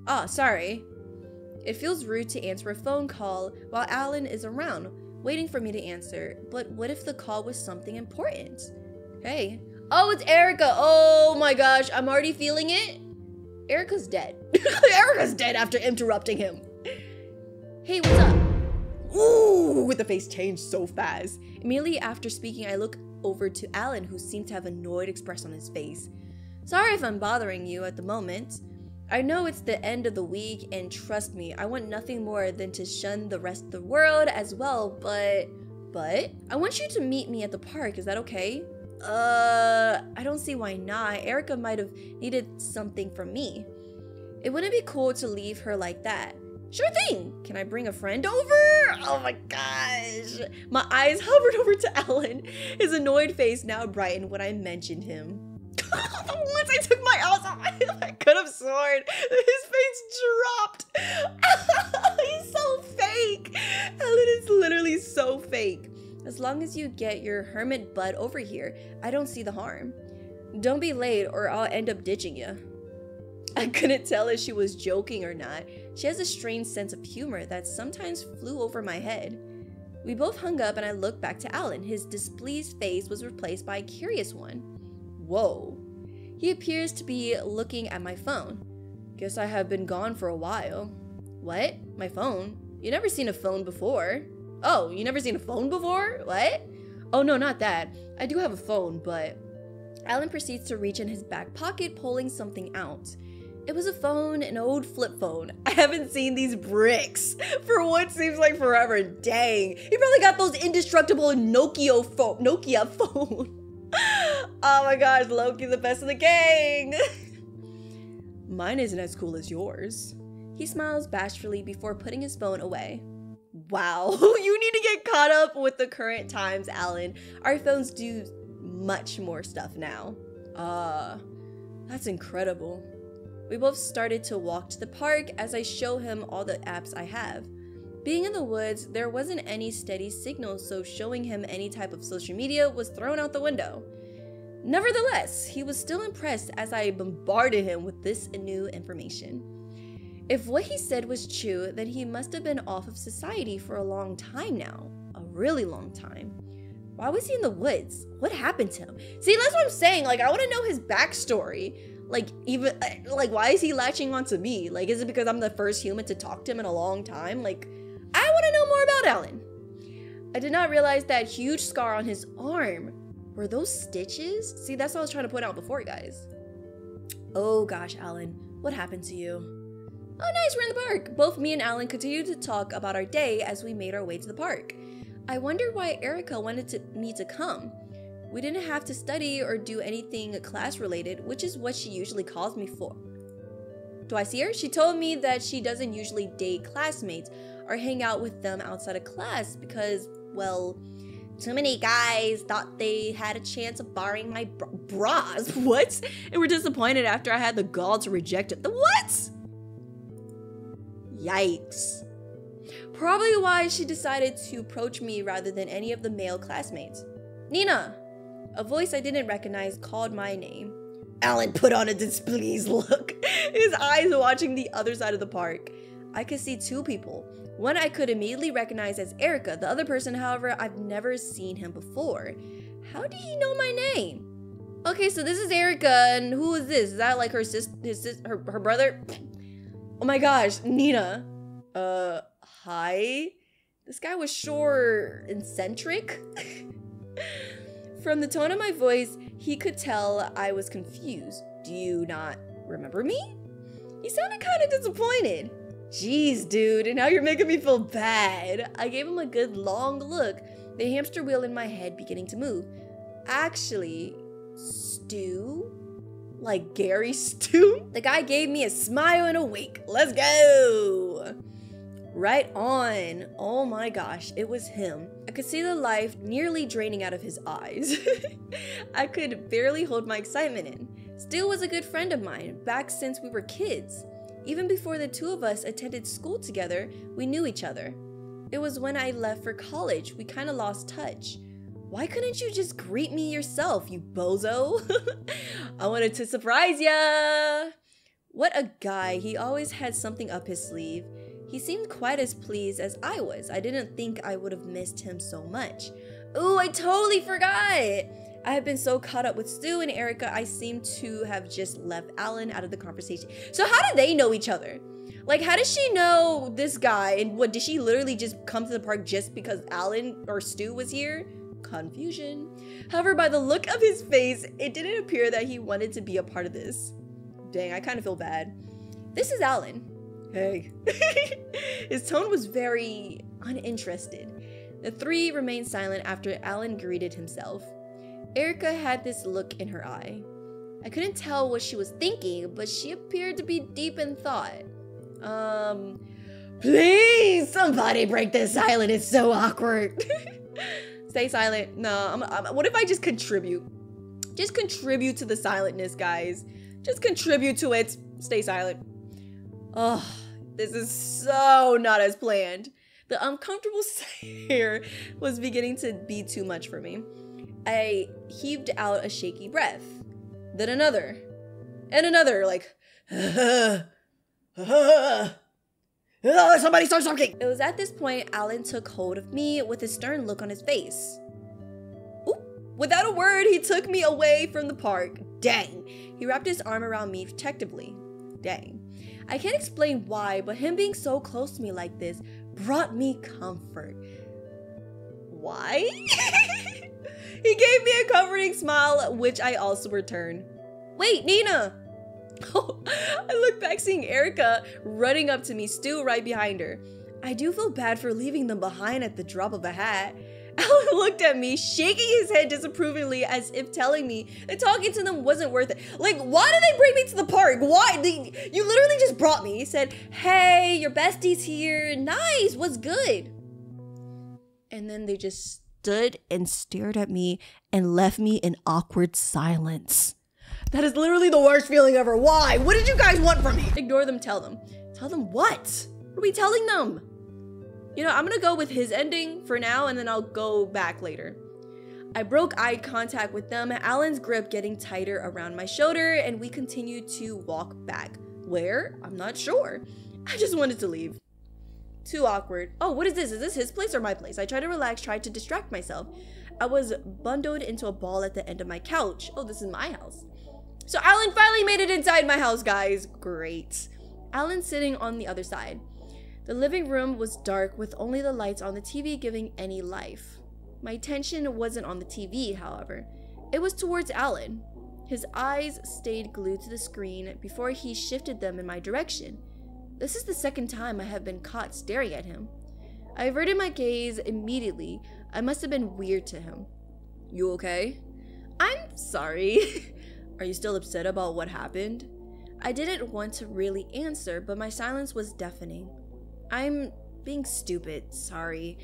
Ah, sorry. It feels rude to answer a phone call while Alan is around, waiting for me to answer, but what if the call was something important? Hey. Oh, it's Erica. Oh my gosh, I'm already feeling it. Erica's dead. Erica's dead after interrupting him. Hey, what's up? Ooh, with the face changed so fast. Immediately after speaking, I look over to Alan, who seemed to have an annoyed expression on his face. Sorry if I'm bothering you at the moment. I know it's the end of the week, and trust me, I want nothing more than to shun the rest of the world as well, but I want you to meet me at the park, is that okay? I don't see why not. Erica might have needed something from me. It wouldn't be cool to leave her like that. Sure thing! Can I bring a friend over? Oh my gosh! My eyes hovered over to Alan. His annoyed face now brightened when I mentioned him. Once I took my eyes off, I could have sworn his face dropped. He's so fake. Alan is literally so fake. As long as you get your hermit butt over here, I don't see the harm. Don't be late or I'll end up ditching you. I couldn't tell if she was joking or not. She has a strange sense of humor that sometimes flew over my head. We both hung up and I looked back to Alan. His displeased face was replaced by a curious one. Whoa. He appears to be looking at my phone. Guess I have been gone for a while. What? My phone? You never seen a phone before. Oh, you never seen a phone before? What? Oh no, not that. I do have a phone, but... Alan proceeds to reach in his back pocket, pulling something out. It was a phone, an old flip phone. I haven't seen these bricks for what seems like forever. Dang. He probably got those indestructible Nokia phone. Oh my gosh, Loki, the best of the gang. Mine isn't as cool as yours. He smiles bashfully before putting his phone away. Wow, you need to get caught up with the current times, Alan. Our phones do much more stuff now. That's incredible. We both started to walk to the park as I show him all the apps I have. Being in the woods, there wasn't any steady signal, so showing him any type of social media was thrown out the window. Nevertheless, he was still impressed as I bombarded him with this new information. If what he said was true, then he must have been off of society for a long time now. A really long time. Why was he in the woods? What happened to him? See, that's what I'm saying. Like, I want to know his backstory. Like, even, like, why is he latching onto me? Like, is it because I'm the first human to talk to him in a long time? Like, I want to know more about Alan. I did not realize that huge scar on his arm. Were those stitches? See, that's what I was trying to point out before, guys. Oh gosh, Alan, what happened to you? Oh nice, we're in the park. Both me and Alan continued to talk about our day as we made our way to the park. I wondered why Erica wanted me to come. We didn't have to study or do anything class related, which is what she usually calls me for. Do I see her? She told me that she doesn't usually date classmates or hang out with them outside of class because, well, too many guys thought they had a chance of borrowing my bras. What? And were disappointed after I had the gall to reject it. The what? Yikes. Probably why she decided to approach me rather than any of the male classmates. Nina! A voice I didn't recognize called my name. Alan put on a displeased look, his eyes watching the other side of the park. I could see two people. One I could immediately recognize as Erica. The other person, however, I've never seen him before. How did he know my name? Okay, so this is Erica, and who is this? Is that like her her brother? Oh my gosh, Nina. Hi? This guy was sure eccentric. From the tone of my voice, he could tell I was confused. Do you not remember me? He sounded kind of disappointed. Jeez, dude, and now you're making me feel bad. I gave him a good long look, the hamster wheel in my head beginning to move. Actually, Stu? Like Gary Stu? The guy gave me a smile and a wink. Let's go! Right on. Oh my gosh, it was him. I could see the life nearly draining out of his eyes. I could barely hold my excitement in. Stu was a good friend of mine, back since we were kids. Even before the two of us attended school together, we knew each other. It was when I left for college, we kind of lost touch. Why couldn't you just greet me yourself, you bozo? I wanted to surprise ya! What a guy, he always had something up his sleeve. He seemed quite as pleased as I was. I didn't think I would have missed him so much. Ooh, I totally forgot! I have been so caught up with Stu and Erica, I seem to have just left Alan out of the conversation. So how did they know each other? Like, how does she know this guy? And what, did she literally just come to the park just because Alan or Stu was here? Confusion. However, by the look of his face, it didn't appear that he wanted to be a part of this. Dang, I kind of feel bad. This is Alan. Hey. His tone was very uninterested. The three remained silent after Alan greeted himself. Erica had this look in her eye. I couldn't tell what she was thinking, but she appeared to be deep in thought. Please, somebody break this silence. It's so awkward. Stay silent. No, what if I just contribute? Just contribute to the silentness, guys. Just contribute to it. Stay silent. Oh, this is so not as planned. The uncomfortable stare was beginning to be too much for me. I heaved out a shaky breath. Then another. And another, like, somebody start talking. It was at this point Alan took hold of me with a stern look on his face. Ooh, without a word, he took me away from the park. Dang. He wrapped his arm around me protectively. Dang. I can't explain why, but him being so close to me like this brought me comfort. Why? He gave me a comforting smile, which I also returned. Wait, Nina! Oh, I looked back seeing Erica running up to me, Stu right behind her. I do feel bad for leaving them behind at the drop of a hat. Alan looked at me, shaking his head disapprovingly as if telling me that talking to them wasn't worth it. Like, why did they bring me to the park? Why? You literally just brought me. He said, hey, your bestie's here. Nice, what's good? And then they just stood and stared at me and left me in awkward silence. That is literally the worst feeling ever. Why? What did you guys want from me? Ignore them, tell them. Tell them what? What are we telling them? You know, I'm gonna go with his ending for now and then I'll go back later. I broke eye contact with them, Alan's grip getting tighter around my shoulder, and we continued to walk back. Where? I'm not sure. I just wanted to leave. Too awkward. Oh, what is this? Is this his place or my place? I tried to relax, tried to distract myself. I was bundled into a ball at the end of my couch. Oh, this is my house. So Alan finally made it inside my house, guys. Great. Alan's sitting on the other side. The living room was dark with only the lights on the TV giving any life. My attention wasn't on the TV, however. It was towards Alan. His eyes stayed glued to the screen before he shifted them in my direction. This is the second time I have been caught staring at him. I averted my gaze immediately. I must have been weird to him. You okay? I'm sorry. Are you still upset about what happened? I didn't want to really answer, but my silence was deafening. I'm being stupid, sorry.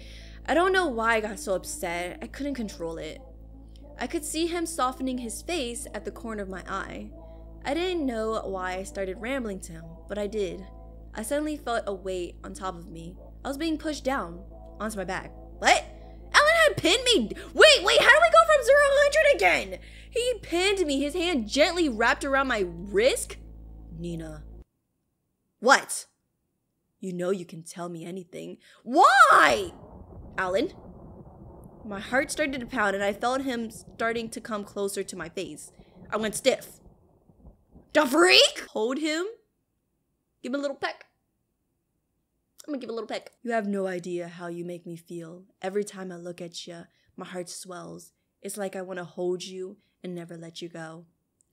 I don't know why I got so upset. I couldn't control it. I could see him softening his face at the corner of my eye. I didn't know why I started rambling to him, but I did. I suddenly felt a weight on top of me. I was being pushed down onto my back. What? Alan had pinned me! Wait, how do we go from 0 to 100 again? He pinned me, his hand gently wrapped around my wrist. Nenaa. What? You know you can tell me anything. Why? Alan? My heart started to pound and I felt him starting to come closer to my face. I went stiff. The freak? Hold him. Give him a little peck. I'm gonna give a little peck. You have no idea how you make me feel. Every time I look at you, my heart swells. It's like I want to hold you and never let you go.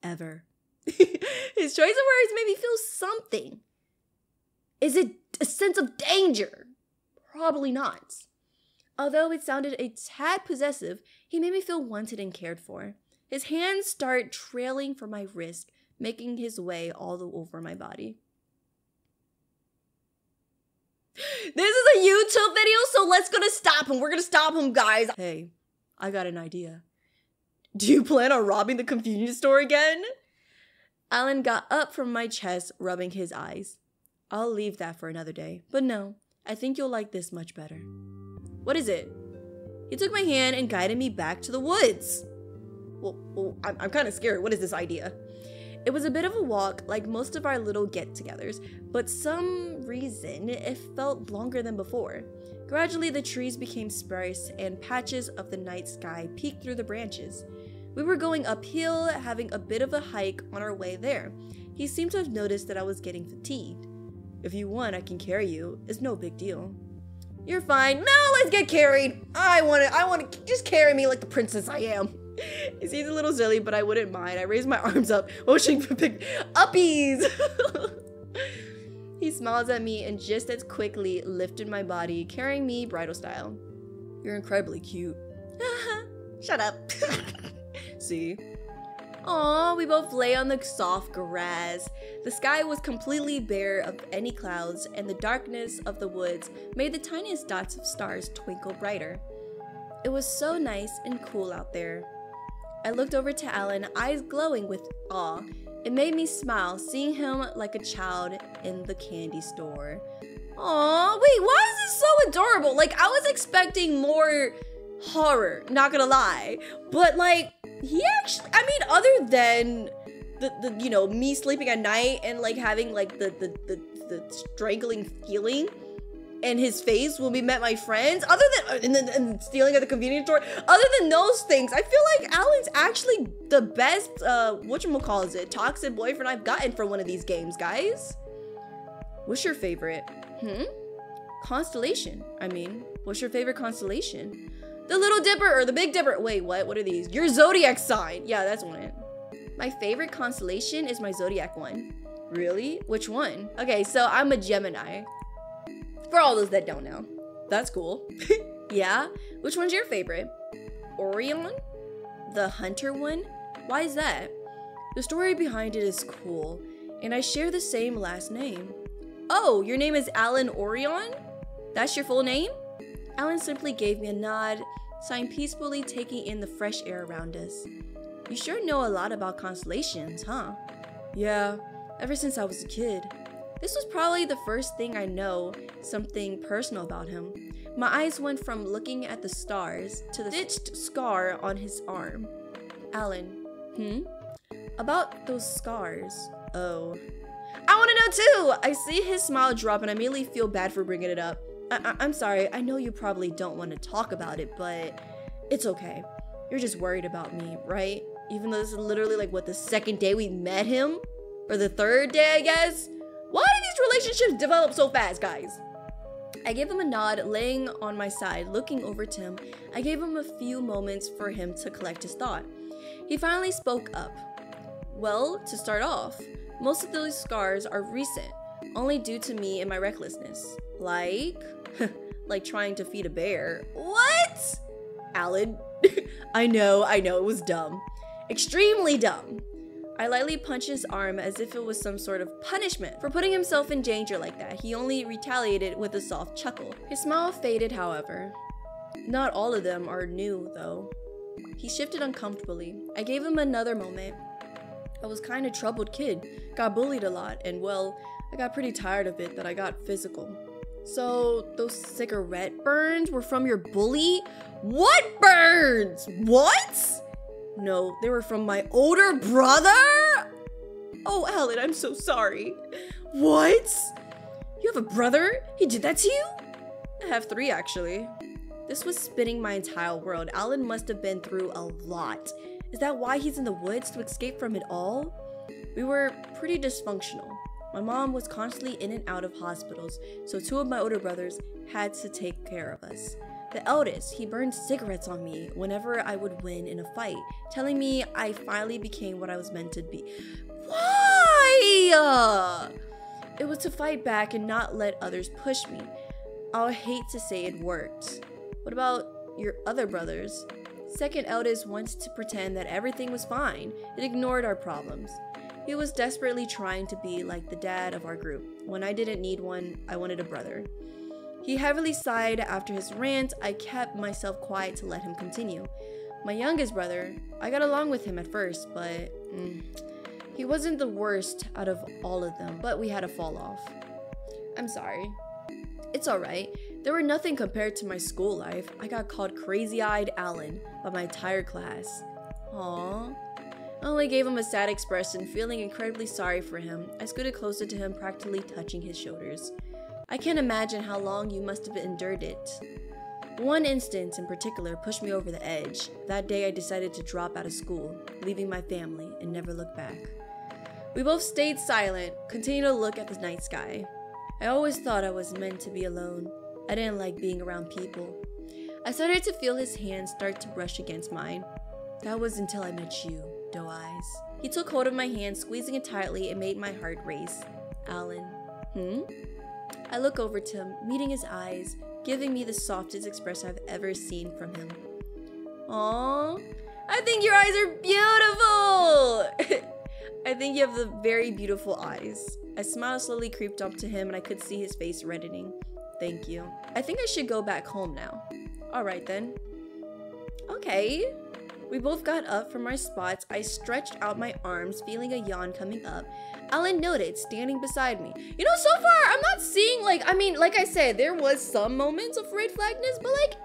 Ever. His choice of words made me feel something. Is it a sense of danger? Probably not. Although it sounded a tad possessive, he made me feel wanted and cared for. His hands start trailing from my wrist, making his way all over my body. This is a YouTube video, so let's gonna stop him. We're gonna stop him, guys. Hey, I got an idea. Do you plan on robbing the convenience store again? Alan got up from my chest, rubbing his eyes. I'll leave that for another day. But no, I think you'll like this much better. What is it? He took my hand and guided me back to the woods. Well, I'm kind of scared. What is this idea? It was a bit of a walk, like most of our little get-togethers, but some reason it felt longer than before. Gradually, the trees became sparse and patches of the night sky peeked through the branches. We were going uphill, having a bit of a hike on our way there. He seemed to have noticed that I was getting fatigued. If you want, I can carry you. It's no big deal. You're fine. No, let's get carried. I want to just carry me like the princess I am. It seems a little silly, but I wouldn't mind. I raised my arms up, motioning for big uppies. He smiles at me and just as quickly lifted my body, carrying me bridal style. You're incredibly cute. Shut up. See? Aw, we both lay on the soft grass. The sky was completely bare of any clouds, and the darkness of the woods made the tiniest dots of stars twinkle brighter. It was so nice and cool out there. I looked over to Alan, eyes glowing with awe. It made me smile, seeing him like a child in the candy store. Aw, wait, why is this so adorable? Like, I was expecting more horror, not gonna lie. But like, he actually, I mean, other than the you know, me sleeping at night and like having like the strangling feeling in his face when we met my friends, other than and stealing at the convenience store, other than those things, I feel like Alan's actually the best whatchamacallit, toxic boyfriend I've gotten for one of these games, guys. What's your favorite? Constellation. I mean, what's your favorite constellation? The Little Dipper or the Big Dipper? Wait, what are these? Your zodiac sign. Yeah, that's one. My favorite constellation is my zodiac one. Really? Which one? Okay, so I'm a Gemini. For all those that don't know. That's cool. Yeah? Which one's your favorite? Orion? The hunter one? Why is that? The story behind it is cool, and I share the same last name. Oh, your name is Alan Orion? That's your full name? Alan simply gave me a nod, sighing peacefully, taking in the fresh air around us. You sure know a lot about constellations, huh? Yeah, ever since I was a kid. This was probably the first thing I know something personal about him. My eyes went from looking at the stars to the stitched scar on his arm. Alan, About those scars. Oh. I want to know too! I see his smile drop and I immediately feel bad for bringing it up. I'm sorry, I know you probably don't want to talk about it, but it's okay. You're just worried about me, right? Even though this is literally like, what, the second day we met him? Or the third day, I guess? Why do these relationships develop so fast, guys? I gave him a nod, laying on my side, looking over to him. I gave him a few moments for him to collect his thought. He finally spoke up. Well, to start off, most of those scars are recent, only due to me and my recklessness. Like, like trying to feed a bear. What? Alan, I know, it was dumb. Extremely dumb. I lightly punched his arm as if it was some sort of punishment for putting himself in danger like that. He only retaliated with a soft chuckle. His smile faded, however. Not all of them are new, though. He shifted uncomfortably. I gave him another moment. I was kind of troubled kid, got bullied a lot, and well, I got pretty tired of it that I got physical. So, those cigarette burns were from your bully? What burns? What? No, they were from my older brother? Oh, Alan, I'm so sorry. What? You have a brother? He did that to you? I have 3, actually. This was spinning my entire world. Alan must have been through a lot. Is that why he's in the woods, to escape from it all? We were pretty dysfunctional. My mom was constantly in and out of hospitals, so 2 of my older brothers had to take care of us. The eldest, he burned cigarettes on me whenever I would win in a fight, telling me I finally became what I was meant to be. Why? It was to fight back and not let others push me. I'll hate to say it worked. What about your other brothers? Second eldest wanted to pretend that everything was fine. It ignored our problems. He was desperately trying to be like the dad of our group. When I didn't need one, I wanted a brother. He heavily sighed after his rant. I kept myself quiet to let him continue. My youngest brother, I got along with him at first, but he wasn't the worst out of all of them, but we had a fall off. I'm sorry. It's alright. They were nothing compared to my school life. I got called crazy-eyed Alan by my entire class. Aww. I only gave him a sad expression, feeling incredibly sorry for him. I scooted closer to him, practically touching his shoulders. I can't imagine how long you must have endured it. One instance in particular pushed me over the edge. That day I decided to drop out of school, leaving my family, and never look back. We both stayed silent, continued to look at the night sky. I always thought I was meant to be alone. I didn't like being around people. I started to feel his hand start to brush against mine. That was until I met you, Doe Eyes. He took hold of my hand, squeezing it tightly. It made my heart race. Alan. I look over to him, meeting his eyes, giving me the softest expression I've ever seen from him. Aww. I think your eyes are beautiful! I think you have the very beautiful eyes. A smile slowly creeped up to him and I could see his face reddening. Thank you. I think I should go back home now. Alright then. Okay. We both got up from our spots. I stretched out my arms, feeling a yawn coming up. Alan noted, standing beside me. You know, so far, I'm not seeing, like I said, there was some moments of red flagness, but, like,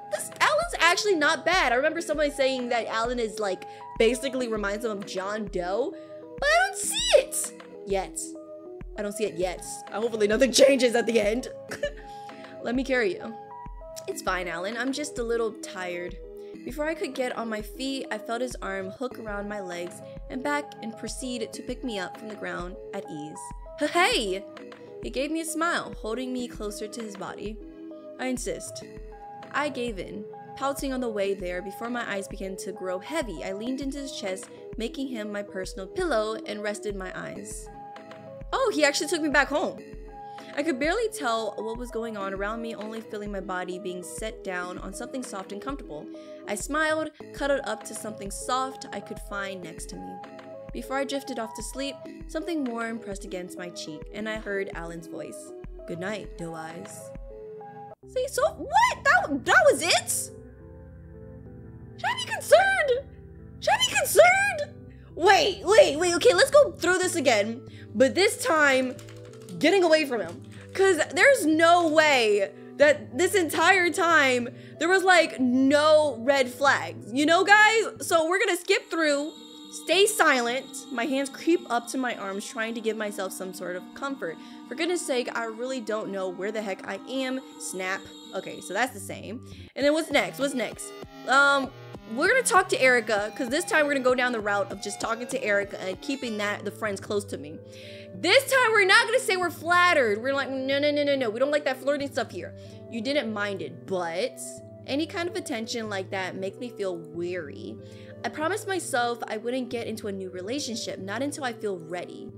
Alan's actually not bad. I remember somebody saying that Alan is, like, basically reminds them of John Doe, but I don't see it yet. I don't see it yet. Hopefully nothing changes at the end. Let me carry you. It's fine, Alan. I'm just a little tired. Before I could get on my feet, I felt his arm hook around my legs and back and proceed to pick me up from the ground at ease. Hey! He gave me a smile, holding me closer to his body. I insist. I gave in, pouting on the way there. Before my eyes began to grow heavy, I leaned into his chest, making him my personal pillow, and rested my eyes. Oh, he actually took me back home. I could barely tell what was going on around me, only feeling my body being set down on something soft and comfortable. I smiled, cuddled up to something soft I could find next to me. Before I drifted off to sleep, something warm pressed against my cheek, and I heard Alan's voice. Good night, Doe Eyes. See, so what? That was it? Should I be concerned? Should I be concerned? Wait, okay, let's go through this again, but this time, getting away from him. Cause there's no way that this entire time, there was like no red flags, you know guys? So we're gonna skip through, stay silent. My hands creep up to my arms, trying to give myself some sort of comfort. For goodness sake, I really don't know where the heck I am. Snap. Okay, so that's the same. And then what's next? We're gonna talk to Erica, because this time we're gonna go down the route of just talking to Erica and keeping the friends close to me. This time we're not gonna say we're flattered. We're like, no. We don't like that flirting stuff here. You didn't mind it, but Any kind of attention like that makes me feel weary. I promised myself I wouldn't get into a new relationship, not until I feel ready.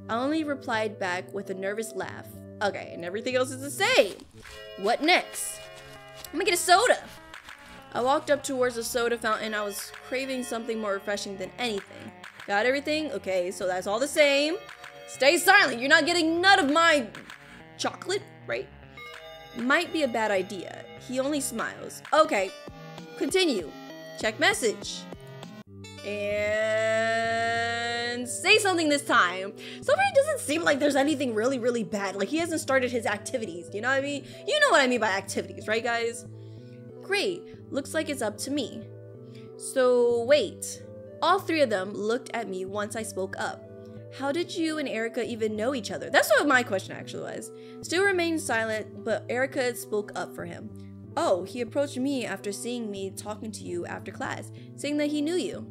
I only replied back with a nervous laugh. Okay, and everything else is the same. What next? I'm gonna get a soda. I walked up towards the soda fountain. I was craving something more refreshing than anything. Got everything? Okay, so that's all the same. Stay silent. You're not getting none of my chocolate, right? Might be a bad idea. He only smiles. Okay, continue. Check message. And say something this time. So far, it doesn't seem like there's anything really bad. Like, he hasn't started his activities. You know what I mean? You know what I mean by activities, right, guys? Great. Looks like it's up to me. So, wait. All three of them looked at me once I spoke up. How did you and Erica even know each other? That's what my question actually was. Stu remained silent, but Erica spoke up for him. Oh, he approached me after seeing me talking to you after class, saying that he knew you.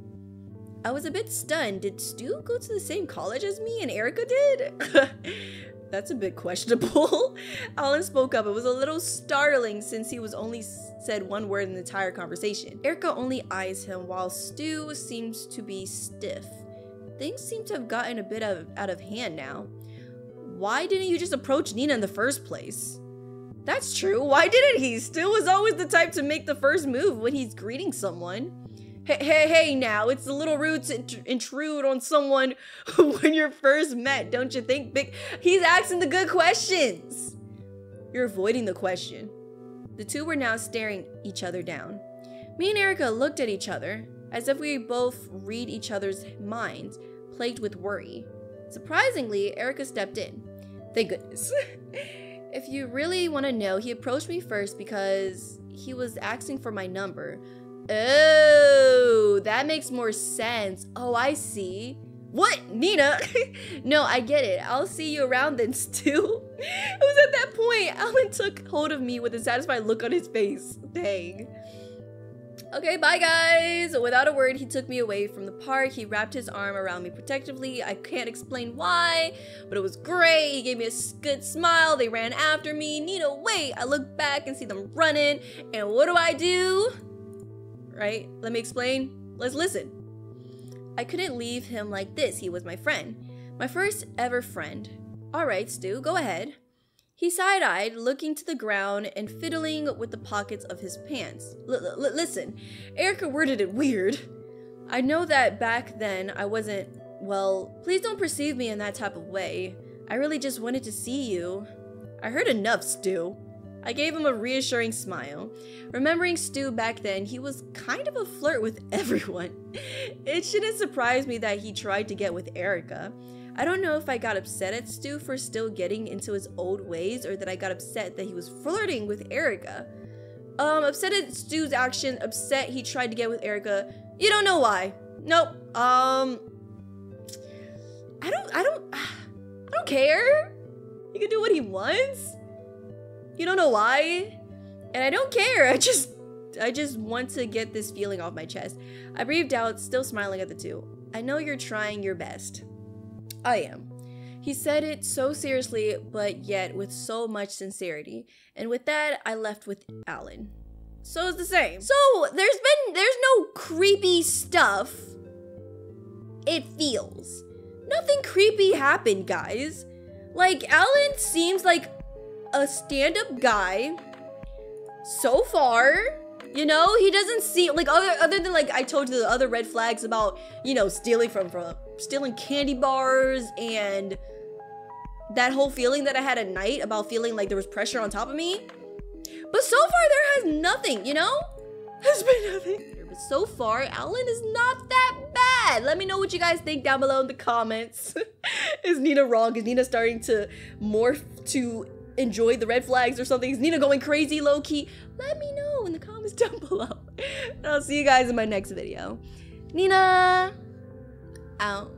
I was a bit stunned. Did Stu go to the same college as me and Erica did? That's a bit questionable. Alan spoke up. It was a little startling since he was only said one word in the entire conversation. Erica only eyes him while Stu seems to be stiff. Things seem to have gotten a bit out of hand now. Why didn't you just approach Nina in the first place? That's true. Why didn't he? Stu was always the type to make the first move when he's greeting someone. Hey, now, it's a little rude to intrude on someone when you're first met, don't you think? He's asking the good questions. You're avoiding the question. The two were now staring each other down. Me and Erica looked at each other, as if we both read each other's minds, plagued with worry. Surprisingly, Erica stepped in. Thank goodness. If you really want to know, he approached me first because he was asking for my number. Oh, that makes more sense. Oh, I see. What, Nina? No, I get it. I'll see you around then, Stu. It was at that point Alan took hold of me with a satisfied look on his face. Dang. Okay, bye guys. Without a word, he took me away from the park. He wrapped his arm around me protectively. I can't explain why, but it was great. He gave me a good smile. They ran after me. Nina, wait. I look back and see them running. And what do? Right? Let me explain. Let's listen. I couldn't leave him like this. He was my friend. My first ever friend. All right, Stu, go ahead. He side-eyed, looking to the ground and fiddling with the pockets of his pants. Listen, Erica worded it weird. I know that back then I wasn't, well, please don't perceive me in that type of way. I really just wanted to see you. I heard enough, Stu. I gave him a reassuring smile. Remembering Stu back then, he was kind of a flirt with everyone. It shouldn't surprise me that he tried to get with Erica. I don't know if I got upset at Stu for still getting into his old ways or that I got upset that he was flirting with Erica. Upset at Stu's action, upset he tried to get with Erica. You don't know why. Nope. I don't care. He can do what he wants. You don't know why? And I don't care. I just want to get this feeling off my chest. I breathed out, still smiling at the two. I know you're trying your best. I am. He said it so seriously, but yet with so much sincerity. And with that, I left with Alan. So it's the same. So there's no creepy stuff. It feels. Nothing creepy happened, guys. Like, Alan seems like a stand-up guy so far. You know, he doesn't seem like other than like I told you the other red flags about, you know, stealing stealing candy bars and that whole feeling that I had at night about feeling like there was pressure on top of me. But so far there has nothing, you know? Has been nothing. But so far, Alan is not that bad. Let me know what you guys think down below in the comments. Is Nina wrong? Is Nina starting to morph to enjoy the red flags or something? Is Nina going crazy low-key? Let me know in the comments down below. And I'll see you guys in my next video. Nina out.